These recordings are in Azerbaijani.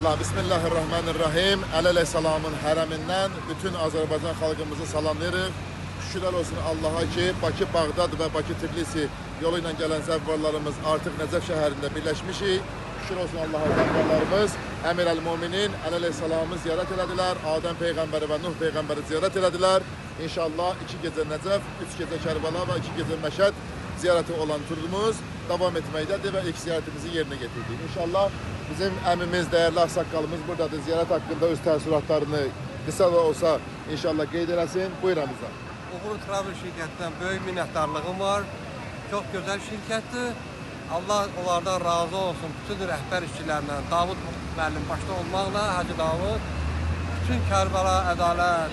Bismillahirrahmanirrahim. Əleyhisselamın hərəmindən bütün Azərbaycan xalqımızı salamlayırıq. Şükürlər olsun Allaha ki, Bakı, Bağdad və Bakı, Tbilisi yolu ilə gələn zəvvarlarımız artıq Nəcəf şəhərində birləşmişik. Şükür olsun Allaha zəvvarlarımız Əmir Əl-Muminin Əleyhisselamı ziyarət elədilər. Adəm Peyğəmbəri və Nuh Peyğəmbəri ziyarət elədilər. İnşallah 2 gecə Nəcəf, 3 gecə Kərbəla və 2 gecə Məşəd ziyarəti olan turumuz davam etməkdədir və ilk ziyarətimizi yerinə getirdik. İnşallah bizim əmimiz, dəyərli ağsaqqalımız buradadır. Ziyarət haqqında öz təəssüratlarını qısa da olsa inşallah qeyd eləsin. Buyur Əmizə. Uğur Travel şirkətindən böyük minnətdarlığım var. Çox gözəl şirkətdir. Allah onlardan razı olsun. Bütün rəhbər işçilərlə, Davud müəllim başda olmaqla, Hacı Davud, bütün Kərbəla Ədalət,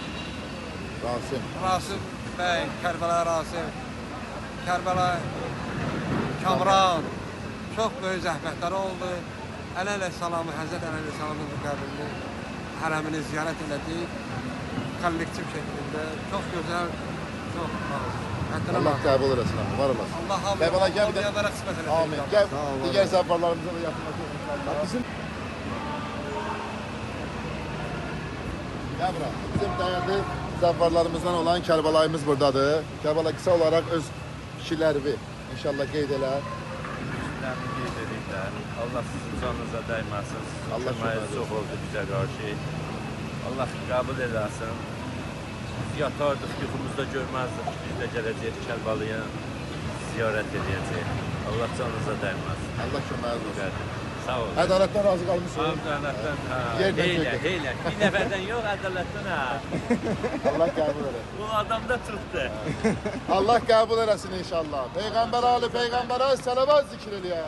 Rasim bəy, Kərbəla Rasim, Kərbəla Kamran, çox böyük zəhmətləri oldu. Əleyhisselamı, Həzrət Əleyhisselamın qəbrini, hərəmini ziyarət elədik. Kollektiv şəklində. Çox gözəl, çox razı. Allah qəbul eləsin, var olasın. Allah hamıya qismət eləsin. Amin. Gəl, digər zəvvarlarımıza da yaxınlaşıq inşallah. Gəl bura. Bizim dəyərli zəvvarlarımızdan olan Kərbəlayımız buradadır. Kərbala qısa olaraq öz fikirlərini inşallah qeyd elər. Fikirlərini qeyd edirlər. Allah sizin canınıza dəyməsin. Sizin köməyiniz çox oldu bizə qarşı. Allah qəbul eləsin. Biz yatardıq, yuxumuzda görməzdik ki, biz də gələcəyik Kərbalaya ziyarət edəcəyik. Allah canınıza dəyməsin. Allah köməyiniz olsun. Sağ olun. Ədalətdən razı qalmışsınız. Ədalətdən, Heylə. Bir nəfərdən yox, ədalətdən Allah qəbul eləsin. Bu adam da tutdu. Allah qəbul eləsin inşallah. Peyğəmbər Ali Peyğəmbərə sələvat zikr eləyək.